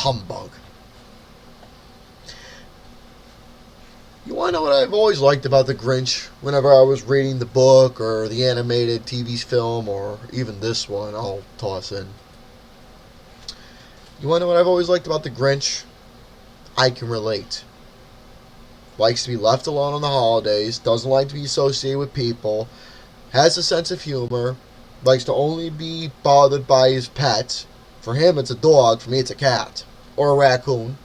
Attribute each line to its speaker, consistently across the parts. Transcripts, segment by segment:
Speaker 1: humbug. You want to know what I've always liked about the Grinch? Whenever I was reading the book or the animated TV film or even this one, I'll toss in. You want to know what I've always liked about the Grinch? I can relate. Likes to be left alone on the holidays, doesn't like to be associated with people, has a sense of humor, likes to only be bothered by his pets. For him, it's a dog. For me, it's a cat or a raccoon.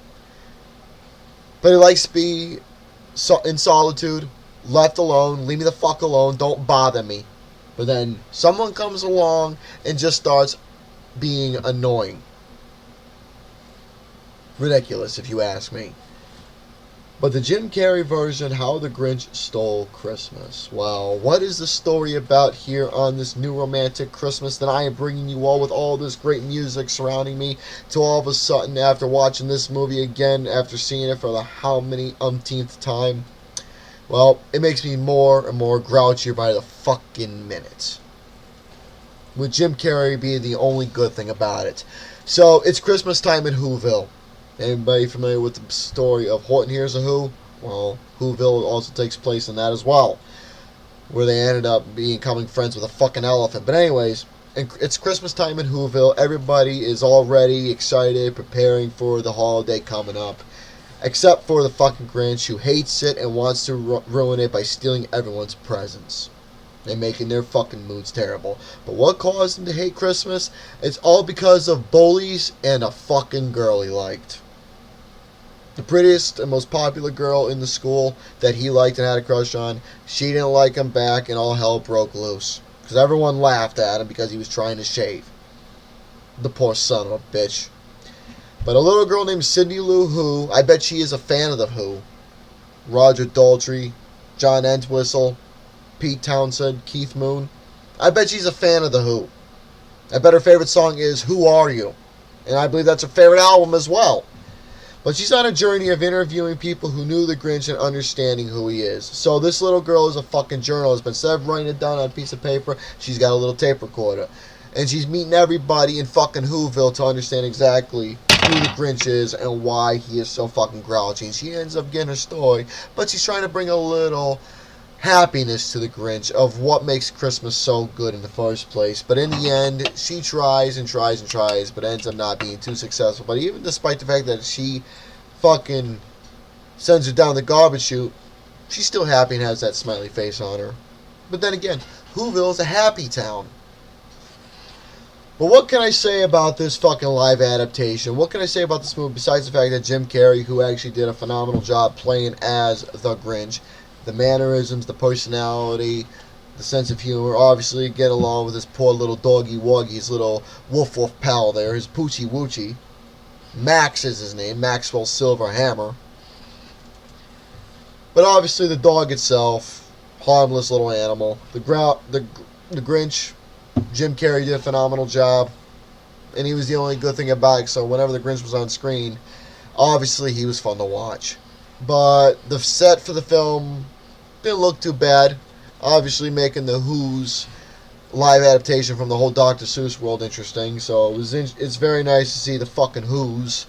Speaker 1: But he likes to be in solitude, left alone, leave me the fuck alone, don't bother me. But then someone comes along and just starts being annoying. Ridiculous, if you ask me. But the Jim Carrey version, How the Grinch Stole Christmas. Well, what is the story about here on this new romantic Christmas that I am bringing you all with all this great music surrounding me to all of a sudden, after watching this movie again, after seeing it for the how many umpteenth time? Well, it makes me more and more grouchier by the fucking minute. With Jim Carrey being the only good thing about it. So, it's Christmas time in Whoville. Anybody familiar with the story of Horton Hears a Who? Well, Whoville also takes place in that as well, where they ended up becoming friends with a fucking elephant. But anyways, it's Christmas time in Whoville. Everybody is already excited, preparing for the holiday coming up, except for the fucking Grinch, who hates it and wants to ruin it by stealing everyone's presents and making their fucking moods terrible. But what caused him to hate Christmas? It's all because of bullies and a fucking girl he liked. The prettiest and most popular girl in the school that he liked and had a crush on, she didn't like him back, and all hell broke loose. Because everyone laughed at him because he was trying to shave. The poor son of a bitch. But a little girl named Cindy Lou Who, I bet she is a fan of the Who. Roger Daltrey, John Entwistle, Pete Townsend, Keith Moon. I bet she's a fan of the Who. I bet her favorite song is Who Are You? And I believe that's her favorite album as well. But she's on a journey of interviewing people who knew the Grinch and understanding who he is. So this little girl is a fucking journalist, but instead of writing it down on a piece of paper, she's got a little tape recorder. And she's meeting everybody in fucking Whoville to understand exactly who the Grinch is and why he is so fucking grouchy. And she ends up getting her story, but she's trying to bring a little happiness to the Grinch of what makes Christmas so good in the first place. But in the end, she tries and tries and tries, but ends up not being too successful. But even despite the fact that she fucking sends her down the garbage chute, she's still happy and has that smiley face on her. But then again, Whoville is a happy town. But what can I say about this fucking live adaptation? What can I say about this movie besides the fact that Jim Carrey, who actually did a phenomenal job playing as the Grinch, the mannerisms, the personality, the sense of humor, obviously get along with his poor little doggy woggy, his little woof woof pal there, his poochie woochie. Max is his name, Maxwell Silver Hammer. But obviously the dog itself, harmless little animal. The Grinch, Jim Carrey did a phenomenal job, and he was the only good thing about it, so whenever the Grinch was on screen, obviously he was fun to watch. But the set for the film didn't look too bad. Obviously making the Who's live adaptation from the whole Dr. Seuss world interesting. So it's very nice to see the fucking Who's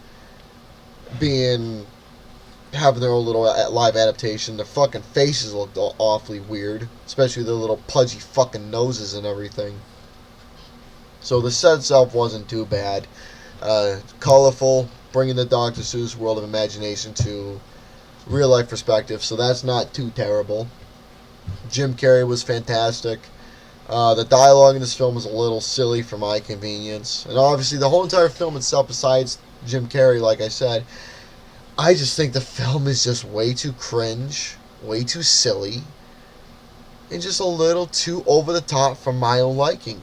Speaker 1: having their own little live adaptation. Their fucking faces looked awfully weird, especially their little pudgy fucking noses and everything. So the set itself wasn't too bad. Colorful, bringing the Dr. Seuss world of imagination to real life perspective, so that's not too terrible. Jim Carrey was fantastic. The dialogue in this film was a little silly for my convenience, and obviously the whole entire film itself, besides Jim Carrey, like I said, I just think the film is just way too cringe, way too silly, and just a little too over the top for my own liking.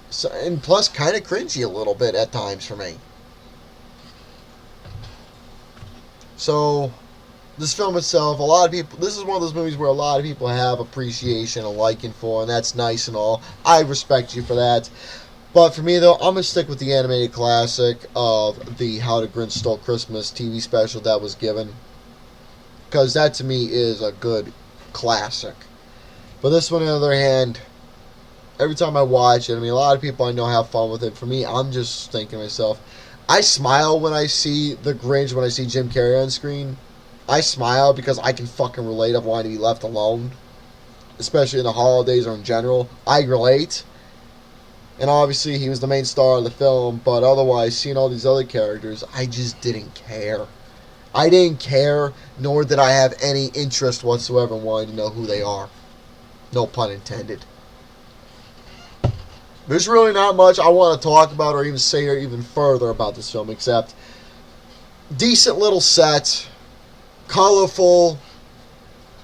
Speaker 1: So, and plus kind of cringy a little bit at times for me. So this film itself, a lot of people, this is one of those movies where a lot of people have appreciation and liking for, and that's nice and all. I respect you for that. But for me, though, I'm going to stick with the animated classic of the How the Grinch Stole Christmas TV special that was given, because that, to me, is a good classic. But this one, on the other hand, every time I watch it, I mean, a lot of people I know have fun with it. For me, I'm just thinking to myself, I smile when I see the Grinch, when I see Jim Carrey on screen. I smile because I can fucking relate of wanting to be left alone, especially in the holidays or in general. I relate. And obviously he was the main star of the film, but otherwise, seeing all these other characters, I just didn't care. I didn't care, nor did I have any interest whatsoever in wanting to know who they are. No pun intended. There's really not much I want to talk about or even say or even further about this film, except decent little set, colorful.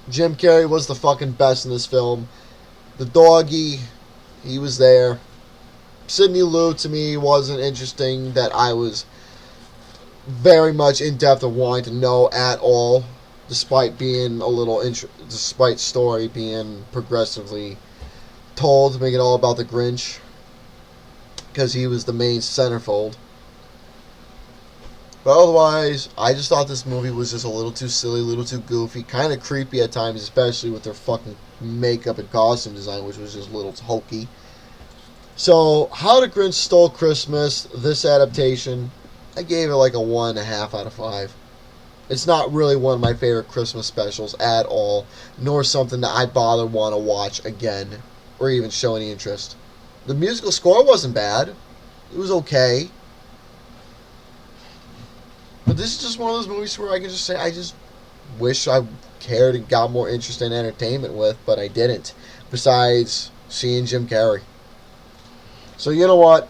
Speaker 1: Jim Carrey was the fucking best in this film. The doggy, he was there. Sidney Lou, to me, wasn't interesting that I was very much in depth of wanting to know at all, despite being a little despite story being progressively told to make it all about the Grinch, because he was the main centerfold. But otherwise, I just thought this movie was just a little too silly, a little too goofy, kind of creepy at times, especially with their fucking makeup and costume design, which was just a little hokey. So, How the Grinch Stole Christmas, this adaptation, I gave it like a 1.5 out of 5. It's not really one of my favorite Christmas specials at all, nor something that I'd bother want to watch again, or even show any interest. The musical score wasn't bad. It was okay. But this is just one of those movies where I can just say I just wish I cared and got more interest in entertainment with, but I didn't. Besides seeing Jim Carrey. So you know what?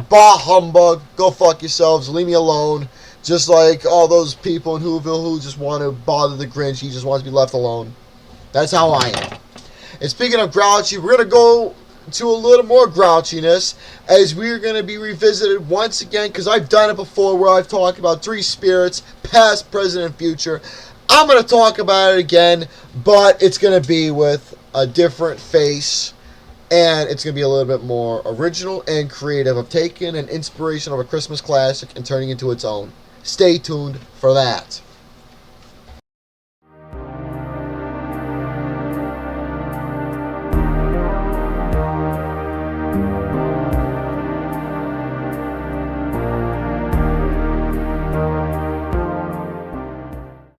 Speaker 1: Bah humbug. Go fuck yourselves. Leave me alone. Just like all those people in Whoville who just want to bother the Grinch. He just wants to be left alone. That's how I am. And speaking of grouchy, we're going to go to a little more grouchiness, as we're going to be revisited once again, because I've done it before where I've talked about three spirits, past, present, and future. I'm going to talk about it again, but it's going to be with a different face, and it's going to be a little bit more original and creative of taking an inspiration of a Christmas classic and turning it into its own. Stay tuned for that.